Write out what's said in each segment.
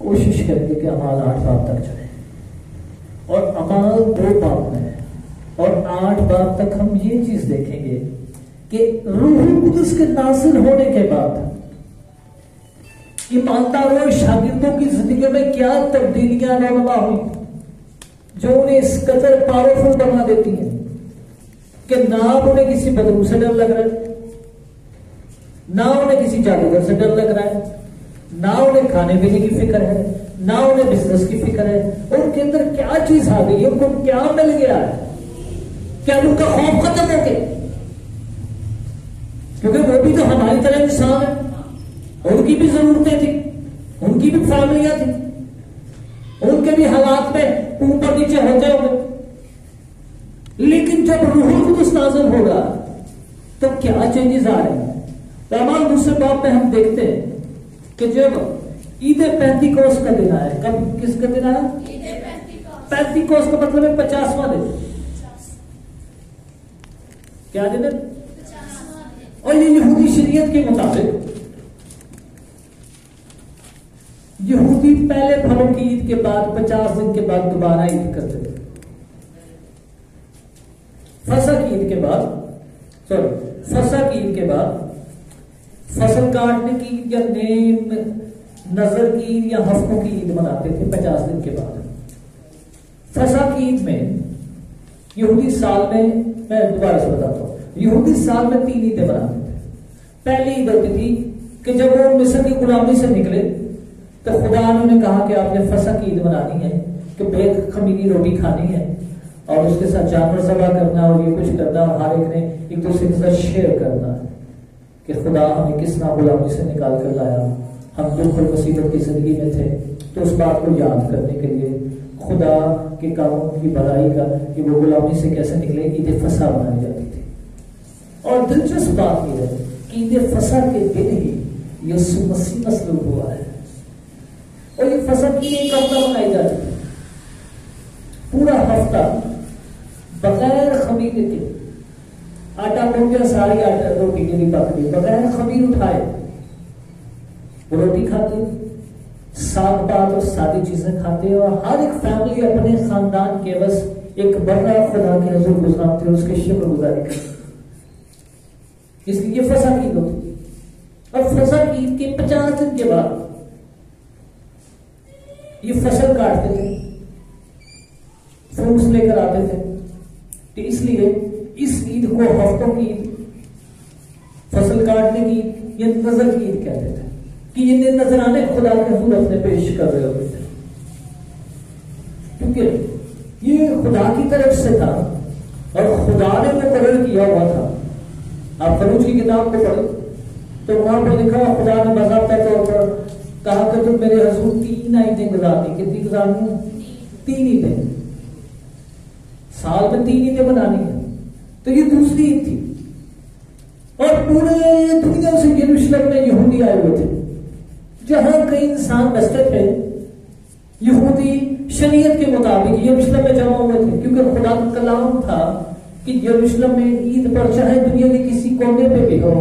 कोशिश करेंगे कि अमाल 8 बाब तक चले, और अमाल 2 बाब में है, और 8 बाब तक हम ये चीज देखेंगे कि रूहुल कुदस के नाज़िल होने के बाद ईमानदारों और शागिर्दों की जिंदगी में क्या तब्दीलियां रहनुमा हुई जो उन्हें इस कदर पावरफुल बना देती हैं कि ना उन्हें किसी बदरू से डर लग रहा है, ना उन्हें किसी जादूगर से डर लग रहा है, ना उन्हें खाने पीने की फिक्र है, ना उन्हें बिजनेस की फिक्र है। उनके अंदर क्या चीज आ गई है, उनको क्या मिल गया है, क्या उनका खौफ खत्म हो गया? क्योंकि वो भी तो हमारी तरह इंसान है, उनकी भी जरूरतें थी, उनकी भी फैमिलियां थी, उनके भी हालात में ऊपर नीचे होते होंगे। लेकिन जब रूहुल कुदस नाज़िल होगा तो क्या चेंजेस आ रहे हैं? अमाल 2 बाब में हम देखते हैं कि जब ईद पेंतिकोस्त का दिन आया, कब किसका दिन आया? पेंतिकोस्त का मतलब है 50वां दिन। क्या दिन है? और ये यहूदी शरीयत के मुताबिक यहूदी पहले फलों की ईद के बाद 50 दिन के बाद दोबारा ईद करते थे। फसह की ईद के बाद, फसह की ईद के बाद फसल काटने की या नेम नजर की ईद या हफ्तों की ईद मनाते थे 50 दिन के बाद। फसह की ईद में यहूदी साल में, मैं दोबारा से बताता हूं, यहूदी साल में 3 ईदें मनाते थे। पहली ईद होती थी कि जब वो मिस्र की गुलामी से निकले तो खुदा ने उन्हें कहा कि आपने फसह की ईद मनानी है, कि बेग खमीरी रोटी खानी है और उसके साथ जानवर ज़बह करना और ये कुछ करना, और हर एक ने एक दूसरे के साथ शेयर करना है कि खुदा हमें किस ना गुलामी से निकाल कर लाया, हम दुख और मुसीबत की जिंदगी में थे। तो उस बात को याद करने के लिए खुदा के कामों की भलाई का कि वो गुलामी से कैसे निकले, ईद फसह मनाई जाती थी। और दिलचस्प बात यह है कि ईद फसह के दिन ही यीशु मसीह मसलूब हुआ है, और ये फसह की एक हफ्ता मनाई जाती है, पूरा हफ्ता बगैर खमीर के, आटा भून गया, सारी आटा रोटी के लिए पक गई, बगैर खमीर उठाए वो रोटी खाते, साग पात और सादी चीजें खाते, और हर एक फैमिली अपने खानदान के बस एक बड़ा खुदा के हुजूर गुजारते, उसके शुक्रगुजारी करते। इसलिए फसह की ईद होती है। और फसह की ईद के 50 दिन के बाद ये फसल काटते थे, फ्रूट्स लेकर आते थे। तो इसलिए इस ईद को हफ्तों की ईद, फसल काटने की ईद या नजर की ईद कहते थे, कि ये नजराने खुदा के हुजूर अपने पेश कर रहे होते थे, क्योंकि ये खुदा की तरफ से था और खुदा ने मुकर्रर किया हुआ था। आप फरूज की किताब को पढ़ो तो वहां पर लिखा हुआ खुदा ने बाकायदा तौर पर कहा कि तुम मेरे हुजूर 3 ईदें गुजारनी। कितनी गुजारनी? 3 ईदें, साल में 3 ईदें बनानी है। तो ये दूसरी ईद थी, और पूरे दुनिया से यरूशलेम में यहूदी आए हुए थे, जहां कई इंसान बसते थे यहूदी शरीयत के मुताबिक यरूशलेम में जमा हुए थे, क्योंकि खुदा का कलाम था कि यरूशलेम में ईद पर चाहे दुनिया के किसी कोने पे भी हो,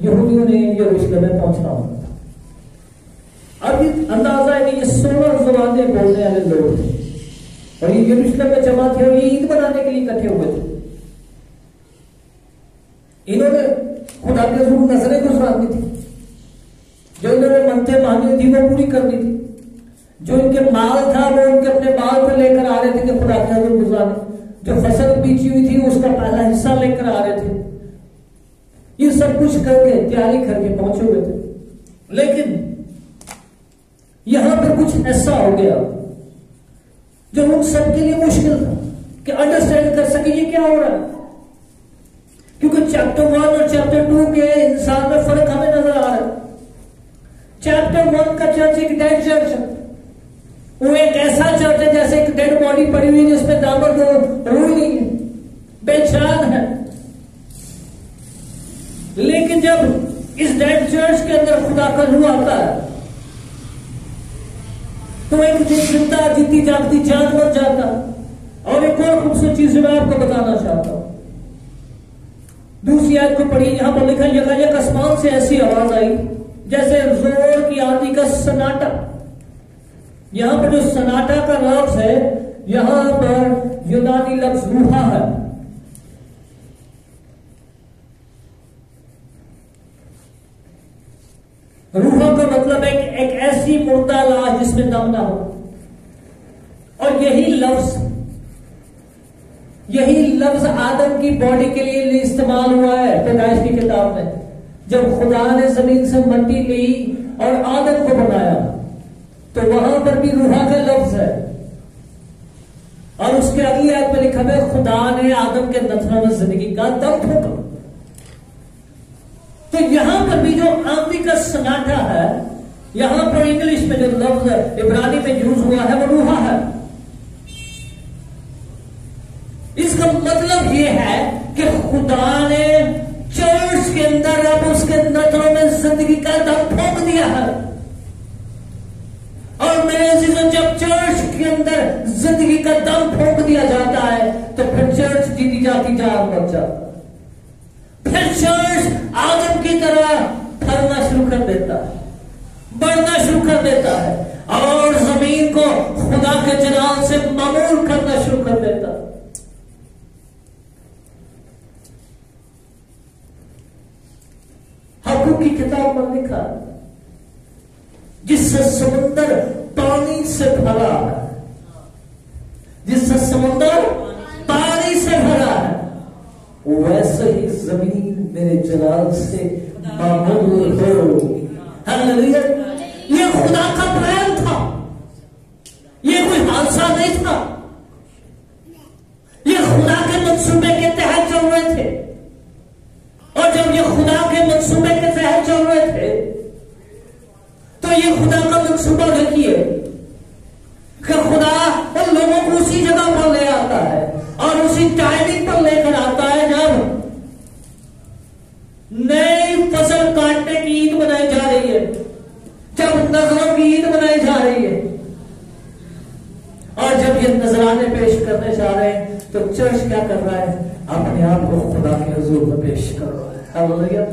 यहूदियों ने यरूशलेम में पहुंचना होता था। अब ये अंदाजा है कि ये 16 ज़बानें बोलने वाले लोग थे, और ये यरूशलेम में जमा थे और ये ईद मनाने के लिए इकट्ठे हुए थे। इन्होंने खुदा के हुजूर नजरें गुजरानी थी, जो इन्होंने मनते मांगी थी वो पूरी करनी थी, जो इनके माल था वो इनके अपने माल पर लेकर आ रहे थे कि खुदा के हुजूर गुजराने, जो फसल बीची हुई थी उसका पहला हिस्सा लेकर आ रहे थे। ये सब कुछ करके तैयारी करके पहुंचे हुए थे। लेकिन यहां पर कुछ ऐसा हो गया जो उन सबके लिए मुश्किल था कि अंडरस्टैंड कर सके ये क्या हो रहा है, क्योंकि चैप्टर 1 और चैप्टर 2 के इंसान में फर्क हमें नजर आ रहा है। चैप्टर 1 का चर्च एक डेड चर्च है, वो एक ऐसा चर्च है जैसे एक डेड बॉडी पड़ी हुई है जिसमें दामद रूह नहीं है, बेचैन है। लेकिन जब इस डेड चर्च के अंदर खुदा का रूह आता है तो एक जिंदा जीती जागती जान बन जाता। और एक और खूबसूरत चीज मैं आपको बताना चाहता हूं, दूसरी आयत को पढ़िए, यहां पर लिखा यकायक आसमान से ऐसी आवाज आई जैसे जोर की आंधी का सन्नाटा, यहां पर जो सनाटा का लफ्ज है, यहां पर यूनानी लफ्ज रूहा है। रूहा का मतलब है एक ऐसी मुर्दा लाश जिसमें दम ना हो। और यही लफ्ज आदम की बॉडी के लिए इस्तेमाल हुआ है पैदाइश की किताब में। जब खुदा ने जमीन से मिट्टी ली और आदम को बनाया, तो वहां पर भी रूहा का लफ्ज है। और उसके अगली आयत में लिखा है खुदा ने आदम के नथनों में जिंदगी का दम फूंका। तो यहां पर भी जो आंधी का सनाटा है, यहां पर इंग्लिश में जो लफ्ज इब्रानी में यूज हुआ है वो रूहा है। इसका मतलब यह है कि खुदा ने चर्च के अंदर अब उसके नथनों में जिंदगी का दम फूंक दिया है। और मेरे अजीजों, जब चर्च के अंदर जिंदगी का दम फूंक दिया जाता है तो फिर चर्च जीती जाती जान लग जाता है। फिर चर्च आदम की तरह फलना शुरू कर देता है, बढ़ना शुरू कर देता है और जमीन को खुदा के जलाल से मामूर करना शुरू कर देता है। हबक्कूक की किताब में लिखा, जिससे समुद्र पानी से भरा है, जिससे समुद्र पानी से भरा है, वैसे ही जमीन मेरे जलाल से मामूर हो। हालेलुया! ये खुदा का प्लान था, ये कोई हादसा नहीं था, ये खुदा के मंसूबे के तहत चल रहे थे। और जब ये खुदा के मंसूबे के तहत चल रहे थे, तो ये खुदा का मंसूबा देखिए कि खुदा उन लोगों को उसी जगह पर ले आता है और उसी टाइमिंग पर लेकर आता है जब नई फसल काटने की ईद मनाई जा रही है, जब नजरों की ईद मनाई जा रही है। और जब ये नजराने पेश करने जा रहे हैं, तो चर्च क्या कर रहा है? अपने आप को खुदा के हुजूर में पेश कर रहा है। हालेलुया!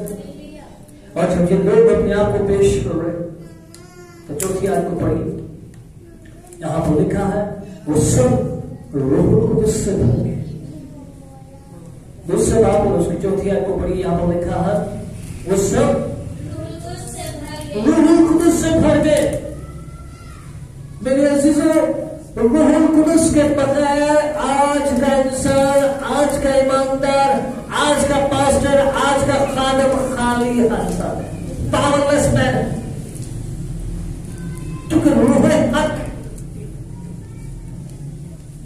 और जब ये लोग अपने आप को पेश कर रहे हैं, तो चौथी आयत को पढ़िए, यहां पर लिखा है वो सब रूह कुदस से भर गए। दूसरे बात और उसकी चौथी आयत को पढ़िए, यहां पर लिखा है वो सब रूह कुदस से भर गए। मेरे अजीजों, रूह कुदस के बगैर आज का इंसान, आज का ईमानदार, आज का पास्टर, आज का खादम खाली हादसा, पावरलेस मैन। क्योंकि रूह हक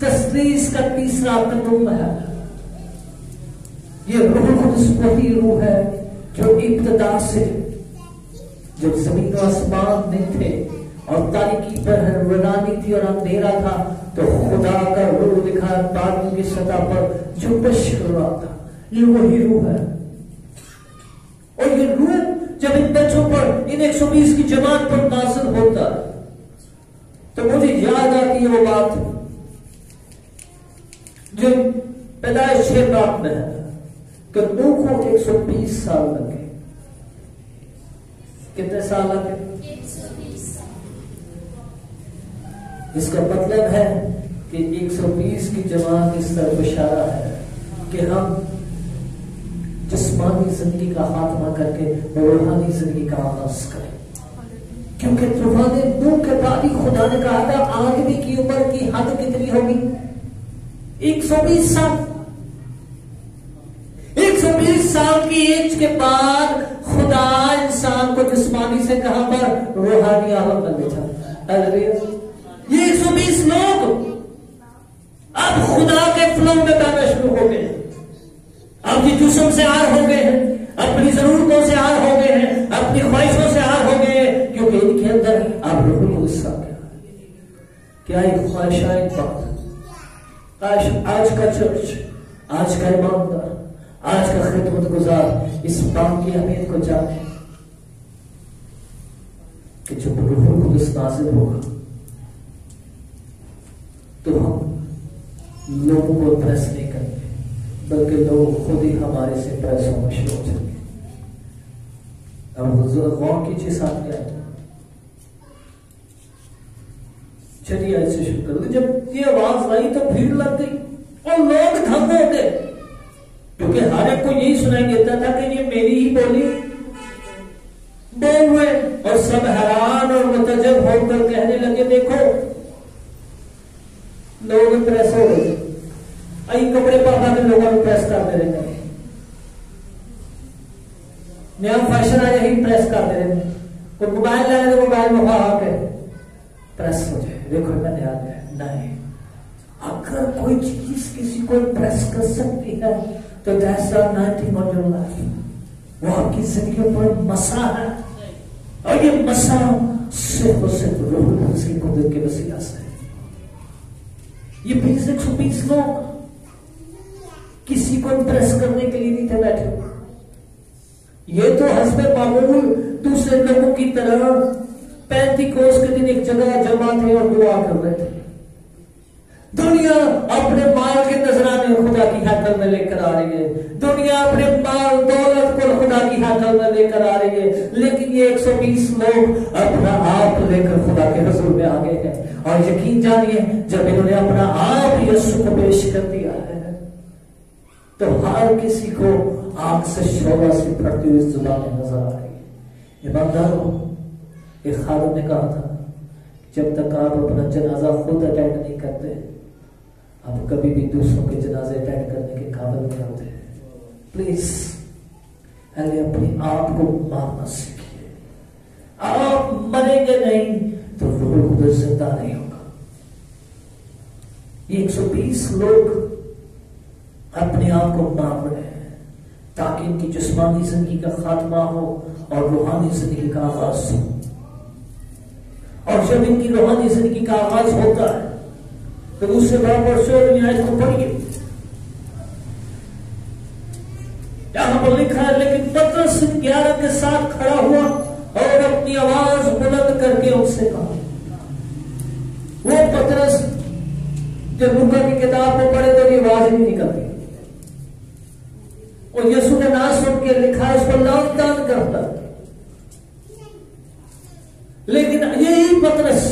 तस्लीस का तीसरा कदम है। ये रूह कुदस वही रूह है जो इब्तिदा से, जब जमीन और आसमान नहीं थे और तारीकी पर वीरानी थी और अंधेरा था, तो खुदा का रूह दिखा पानी की सतह पर जुम्बिश कर रहा था। ये वही रूह है। और ये रूह जब इन बच्चों पर, इन 120 की जमात पर नाज़िल होता है, तो मुझे याद आती है वो बात जो पैदाइश 6 बाप में है कि नूह को 120 साल लगे। कितने साल लगे? 120 साल। इसका मतलब है कि 120 की जमात इस तरफ इशारा है कि हम जिस्मानी जिंदगी का खात्मा करके रूहानी जिंदगी का आगाज करें। क्योंकि तूफान नूह के बाद ही खुदा ने कहा था आदमी की उम्र की हद कितनी होगी? 120 साल। 120 साल की एज के बाद खुदा इंसान को जिस्मानी से कहां पर? रूहानी आलम में लेता। ये 120 लोग अब खुदा के फ्लो में बहना शुरू हो गए। अब ये जिस्म से आर हो गए हैं, अपनी जरूरतों से आर हो गए हैं, अपनी ख्वाहिशों से आर हो गए हैं, क्योंकि इनके अंदर अब रूहुल कुद्स आ गया। क्या एक ख्वाहिशाएं बात? आज का चर्च, आज का ईमानदार, आज का खिदमत गुजार इस बात की अहमियत को जाने कि जब रूहुल कुद्स नाज़िल होगा तो हम लोगों को प्रेस नहीं करेंगे, बल्कि लोग खुद ही हमारे से प्रेस होना शुरू हो जाएंगे। अब गौर कीजिए साथ क्या है। छठी आयत से शुरू करो। जब ये आवाज आई तो भीड़ लग गई और लोग दंग हो गए, क्योंकि हर एक को यही सुनाई देता था कि ये मेरी ही बोली बोल रहे। और सब हैरान और मुतजब होकर कहने लगे, देखो लोग इंप्रेस हो गए, आई कपड़े पापा के लोगों को प्रेस करते रहते, नया फैशन आया ही प्रेस करते रहते, कोई मोबाइल लाए तो मोबाइल में के प्रेस हो जाए, देखो मैं नया नहीं। अगर कोई चीज किसी को प्रेस कर सकती है तो that's anointing on your life, वो आपकी जिंदगी पर मसा है। और ये मसा सिर्फ और सिर्फ रूह कुद्दूस की कुदरत के वसीला से है। ये 120 लोग किसी को इम्प्रेस करने के लिए नहीं थे बैठे, ये तो हस्बे मामूल दूसरे लोगों की तरह पेंतिकोस के दिन एक जगह जमा थे और दुआ कर रहे थे। दुनिया अपने माल के नजराने खुदा की हैकल में लेकर आ रही है, दुनिया अपने माल दौलत को खुदा की हैकल में लेकर आ रही है, लेकिन ये 120 लोग अपना आप लेकर खुदा के हुजूर में आ गए हैं। और यकीन जानिए, जब इन्होंने अपना आप यीशु को पेश कर दिया है तो हर किसी को आंख से शोला से फटती हुई जुबानें नजर आ रही है। ईमानदारों, एक खादिम ने कहा था, जब तक आप अपना जनाजा खुद अटेंड नहीं करते, आप कभी भी दूसरों के जनाजे अटेंड करने के काबिल नहीं होते। प्लीज पहले अपने आप को मारना सीखिए। आप मरेंगे नहीं तो रूह कुद्दूस जिंदा नहीं होगा। ये 120 लोग अपने आप को मार रहे हैं ताकि इनकी जिस्मानी जिंदगी का खात्मा हो और रूहानी जिंदगी का आगाज हो। और जब इनकी रूहानी जिंदगी का आगाज होता है तो उससे बड़ा परसों को पढ़िए, यहां पर लिखा है, लेकिन पतरस 11 के साथ खड़ा हुआ और अपनी आवाज बुलंद करके उनसे कहा। वो पतरस जब लूका की किताब को पढ़े तो ये आवाज नहीं निकलती, और यीशु ने ना सुन के लिखा है, उसको लान तान करता। लेकिन यही पतरस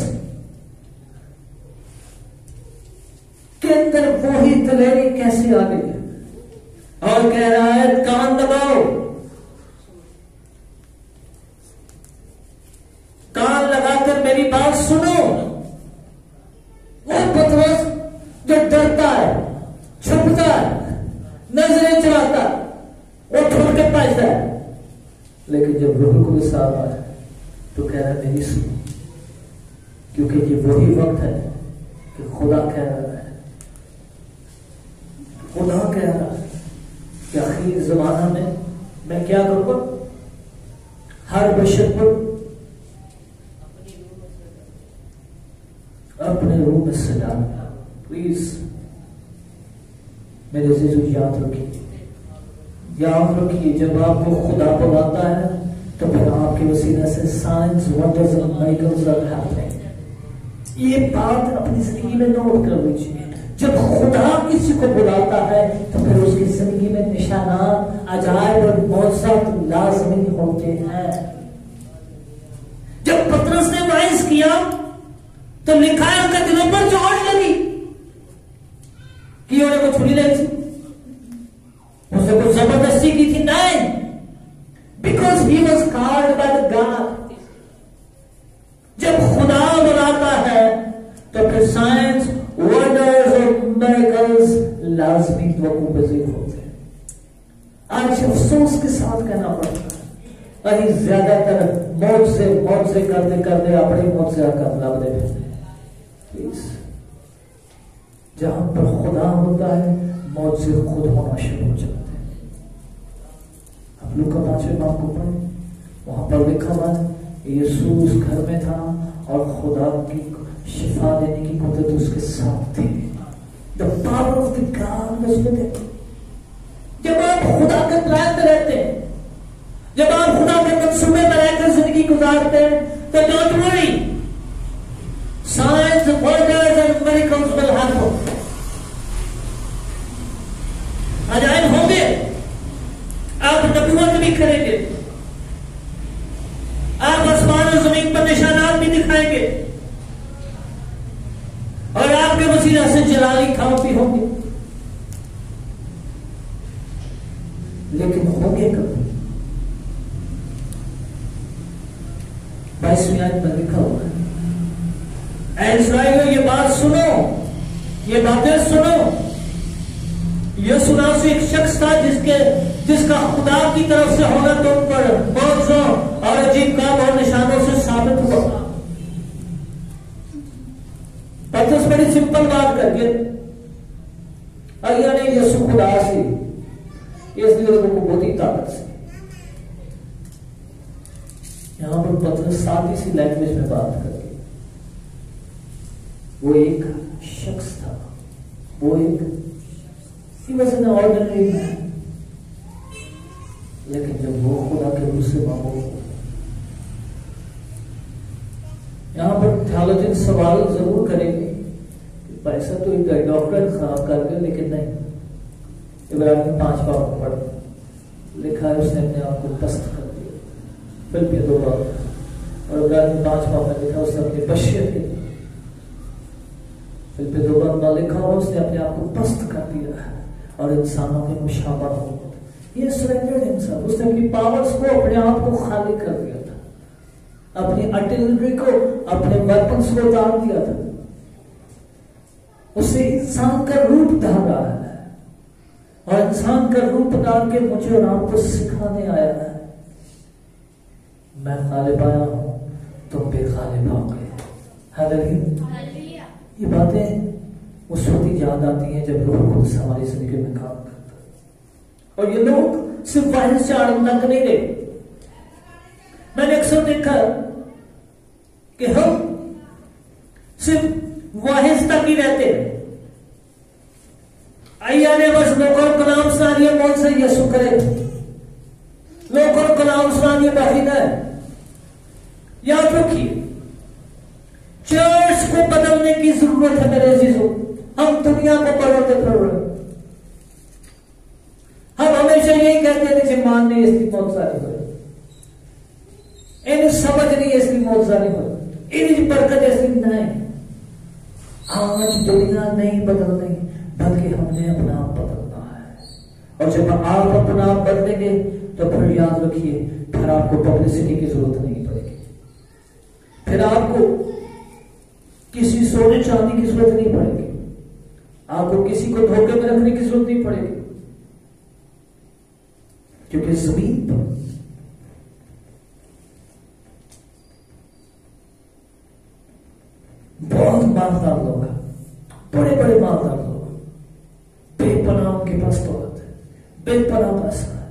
के अंदर वही तलेरी कैसे आ गई और कह रहा है, कान लगाओ, कान लगाकर मेरी बात सुनो। वो पतरस जो डरता है, छुपता है, नजरें चलाता है, वो छोड़ के पाता है, लेकिन जब रूह कुद्दूस आता है तो कह रहा है मेरी सुनो, क्योंकि ये वही वक्त है कि खुदा कह रहा है, खुदा कह रहा है कि आखिरी जमाना में मैं क्या करूंगा, हर बशर पर अपने रूह में सजा। प्लीज मेरे से जो याद रखिए, जब आपको खुदा बुलाता है तो फिर आपके वसीले से science, wonders and miracles are happening. ये बात अपनी जिंदगी में नोट कर लीजिए। जब खुदा किसी को बुलाता है तो फिर उसकी जिंदगी में निशानात, अजायब और मौजज़ात लाज़मी होते हैं। जब पतरस ने वाइज किया तो लिखा है उनके दिलों पर चोट लगी कि उन्हें को छुरी नहीं थी, उसे कुछ जबरदस्ती की थी, नहीं, because he was called by the God. जब खुदा बुलाता है तो फिर साइंस, वंडर्स और मिरेकल्स लाजमी वकूफ़ होते हैं। आज अफसोस के साथ कहना पड़ता है, अभी ज्यादातर मौत से करते करते अपनी मौत से मतलब दे देते। प्लीज, जहां पर खुदा होता है मौत से खुद होना शुरू हो जाता है। आप लोग का 5वें बाब को पढ़े, वहां पर लिखा हुआ है यीशु उस घर में था और खुदा की शिफा देने की कुदरत उसके साथ थी। The power of the God was with him। जब आप खुदा के प्लान में रहते हैं, जब आप खुदा के मंसूबे में रहकर जिंदगी गुजारते हैं, तो don't worry, science, wonders and miracles will happen. अजायब होंगे, आप नबूवत भी करेंगे, आप आसमान और जमीन पर निशानात भी दिखाएंगे, किसी तरह से जलाली खाओ पी होंगे, लेकिन होंगे कब? 22वीं आयत में लिखा हुआ है, ऐ इस्राएलियों ये बात सुनो, ये बातें सुनो। यीशु नाम से एक शख्स था जिसका खुदा की तरफ से होना तुम पर मौजों और अजीब काम और निशानों से साबित हुआ। पतरस बड़ी सिंपल बात करके अलिया ने यीशु खुदा से इसलिए लोगों को बहुत ही ताकत से, यहां पर पतरस साथ इसी लैंग्वेज में बात करके, वो एक शख्स था, वो एक he was an ordinary man, लेकिन जब वो खुदा के रूह से मामूल हुआ। यहां पर थियोलॉजियन सवाल जरूर करेंगे, पैसा तो एक डॉक्टर खराब कर गए, लेकिन नहीं। इब्राहिम 5 बाब पढ़ लिखा है, उसने अपने आप को पस्त कर दिया, फिलिप्पियों 2 बाब, और इब्राहिम 5 बाब में लिखा उसने अपनी बशियत के, फिलिप्पियों 2 बाब में लिखा हुआ उसने अपने आप को पस्त कर दिया है और इंसानों के मुशाबा हो गया। ये सरेंडर हिमसेल्फ, उसने अपनी पावर्स को, अपने आप को खाली कर दिया था, अपनी आर्टिलरी को, अपने वेपन्स को उतार दिया था। उससे इंसान का रूप धारा है और इंसान का रूप डाल के मुझे और आपको सिखाने आया है, मैं गालिब आया हूं, तुम भी गालिब हो गए। हालेलुया। ये बातें उस वक्त याद आती हैं जब रूह खुद हमारी जिंदगी में काम करता है। और ये लोग सिर्फ वाहिद से तक नहीं गए। मैंने अक्सर देखा कि हम सिर्फ वाहिद तक ही रहते हैं। अय्या ने बस लोगों को नाम सुनाइए, कौन से यीशु करे, लोगों को नाम सुनाइए, बाकी है। याद रखिए, चर्च को बदलने की जरूरत है मेरे अजीजों। हम दुनिया को बदलते फिर रहे, हम हमेशा यही कहते थे कि मान नहीं इसकी मौत जारी हो, इन्हें समझ नहीं इसकी मौत जारी हो, इन्हें बरकत ऐसी नहीं। आज दुनिया नहीं बदल रही, बल्कि हमने अपना आप बदलना है। और जब आप अपना आप बदलेंगे तो फिर याद रखिए, फिर आपको पब्लिसिटी की जरूरत नहीं पड़ेगी, फिर आपको किसी सोने चांदी की जरूरत नहीं पड़ेगी, आपको किसी को धोखे में रखने की जरूरत नहीं पड़ेगी, क्योंकि जमीन पर बहुत मालदार लोग हैं, बड़े बड़े मालदार लोग, बेपनाह उनके पास दौलत है, बेपनाह पैसा है,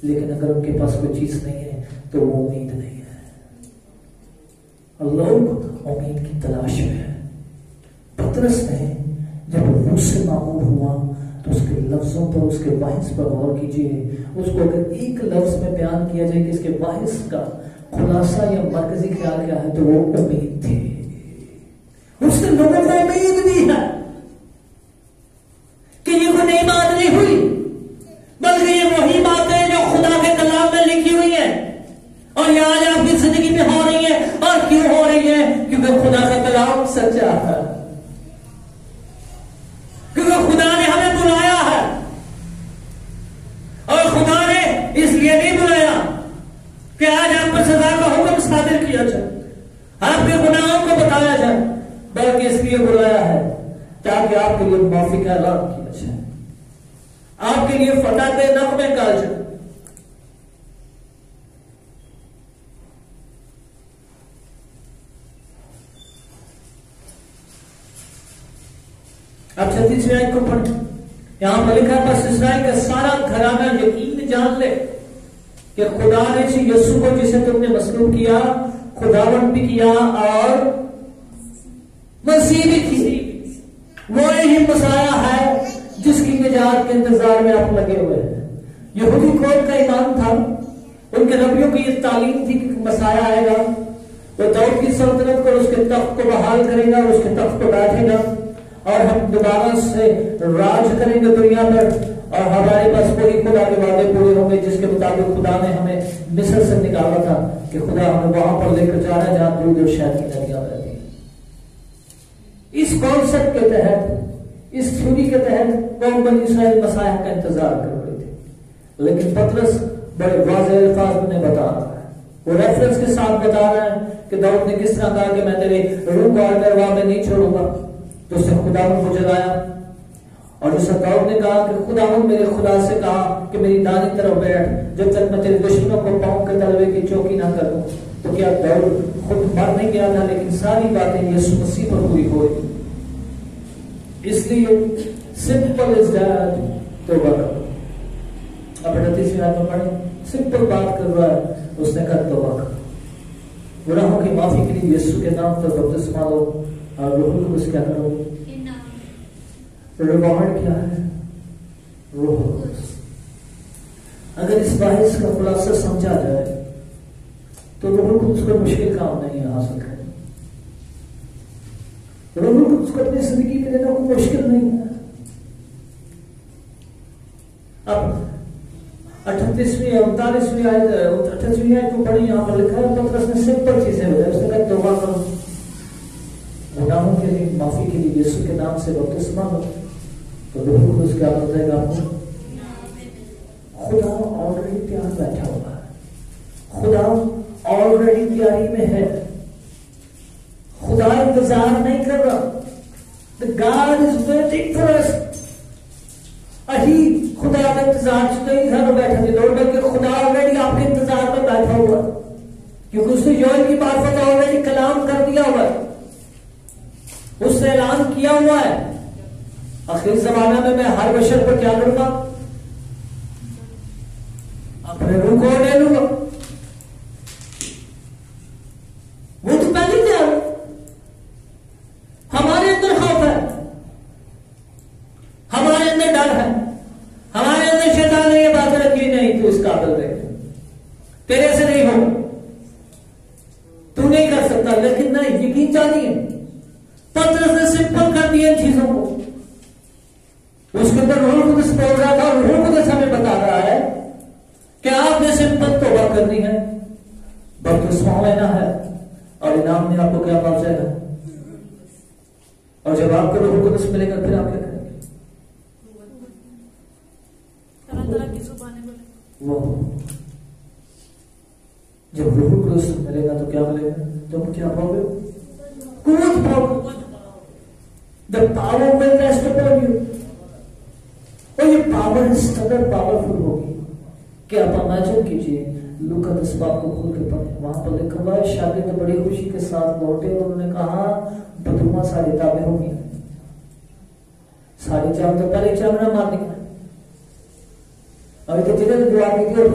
लेकिन अगर उनके पास कोई चीज नहीं है तो वो उम्मीद नहीं है। और लोग उम्मीद की तलाश में है। पतरस ने जब रूह से मामूल हुआ तो उसके लफ्जों पर, उसके वाहिस पर गौर कीजिए। उसको अगर एक लफ्ज में बयान किया जाए कि इसके वाहिस का खुलासा या मरकजी ख्याल क्या है, तो वो उम्मीद थी। उसने लोगों को उम्मीद दी है कि ये कोई नई बात नहीं हुई, बल्कि ये वही बात है जो खुदा के कलाम में लिखी हुई है और ये आज आपकी जिंदगी में हो रही है। और क्यों हो रही है? क्योंकि खुदा का कलाम सच्चा है, क्योंकि खुदा ने हमें बुलाया है। और खुदा ने इसलिए नहीं बुलाया कि आज आप पर सजा का हुक्म सादिर किया जाए, आपके गुनाहों को बताया जाए, बल्कि इसलिए बुलाया है ताकि आपके लिए माफी का ऐलान किया जाए, आपके लिए फतह के नगमे का जाए। अब 36वें आयत को पढ़, यहां पर लिखा है, बस इस्राएल का सारा घराना यकीन जान ले कि खुदा ने यीशु को जिसे तुमने मसलूब किया, खुदावंत भी किया और मसीह भी की। वो ही मसाया है जिसकी निजात के इंतजार में आप लगे हुए हैं। यहूदी कौम का ईमान था, उनके नबियों की ये तालीम थी कि मसाया आएगा, वो दाऊद की सल्तनत को, उसके तख्त को बहाल करेगा, उसके तख्त पर बैठेगा और हम दोबारा से राज करेंगे दुनिया पर, और हमारे पास कोई खुदा के वादे पूरे होंगे जिसके मुताबिक खुदा ने हमें मिस्र से निकाला था कि खुदा हमें वहां पर लेकर जा रहा है जहां दूध और शहद की नदियां बहती हैं। इस कॉन्सेप्ट के तहत, इस थ्योरी के तहत कौम बनी इसराइल मसाया का इंतजार कर रहे थे। लेकिन पतरस बड़े वाज़ेह अल्फाज में बता रहा है, वो रेफरेंस के साथ बता रहा है कि दाऊद ने किस तरह कहा कि मैं तेरे रूह को अरवा में नहीं छोड़ूंगा, तो उसने खुदावंद को जगाया। और जैसा दाऊद ने कहा कि खुदावंद मेरे खुदा से कहा कि मेरी दानी तरफ बैठ, जब तक मैं तेरे दुश्मनों को पांव के तलवे की चौकी ना कर दूं। तो क्या दाऊद खुद मर नहीं गया था, लेकिन सारी बातें यीशु मसीह पर पूरी हो गई। इसलिए सिंपल इज दैट, तौबा करो। अब 38वीं आयत में पढ़े, सिंपल बात कर रहा है, उसने कहा तौबा करो, गुनाहों की माफी के लिए यीशु के नाम पर बपतिस्मा लो और रूह को क्या करो। रिवॉर्ड क्या है? रूह। अगर इस बाहिस का खुलासा समझा जाए तो रूह को उसका मुश्किल काम नहीं है हासिल करना। रूह को उसको अपनी जिंदगी में लेना कोई मुश्किल नहीं है। अब 38वीं 39वीं आयत 38वीं आयत को पढ़ी, यहां पर लिखा है पतरस ने सिंपल चीजें बताई। उसने कहा तौबा करो, गुनाहों के लिए माफी के लिए यीशु के नाम से बपतिस्मा लो, तो रूह को क्या हो जाएगा आपको। खुदा ऑलरेडी तैयार बैठा हुआ है, खुदा ऑलरेडी तैयारी में है, खुदा इंतजार नहीं कर रहा। The God is waiting for us। अही खुदा का इंतजार नहीं घर बैठा नहीं लौट कि खुदा ऑलरेडी आपके इंतजार में बैठा हुआ है, क्योंकि उसने योएल की मार्फत ऑलरेडी कलाम कर दिया हुआ है, उसने ऐलान किया हुआ है आखिरी जमाना में मैं हर बशर पर क्या करूंगा, अपने रूह को ले लूंगा। वो तो पहले क्या है, हमारे अंदर खौफ है, हमारे अंदर डर है, हमारे अंदर शैतान ने ये बात रखी नहीं तू इस काबिल नहीं, तेरे से नहीं हो, तू नहीं कर सकता। लेकिन ना यकीन जानिए पतरस ने सिंपल कर दिया इन चीजों को। उसके अंदर रूह कुदस बोल रहा था और रूह कुदस हमें बता रहा है कि आपने सिंपल तौबा करनी है, बपतिस्मा लेना है और इनाम में आपको क्या मिल जाएगा। और जब आपको रूह कुदस मिलेगा फिर आप क्या करेंगे, तरह की जुबानें बोले। वो जब रूह कुदस मिलेगा तो क्या मिलेगा, तुम क्या पाओगे, कुव्वत पाओगे। The power will rest upon you। और ये पावर इस कदर पावरफुल होगी कि आप इमेजिन कीजिए। लूका 10 बाब को खोल के पढ़े, वहां पर लिखा हुआ है शागिर्द बड़ी खुशी के साथ लौटे और उन्होंने कहा बदुमा सारी ताबे होगी, सारी चाम तो पहले चामड़ा मार निकला। अभी तो जिन्हें दुआ की थी और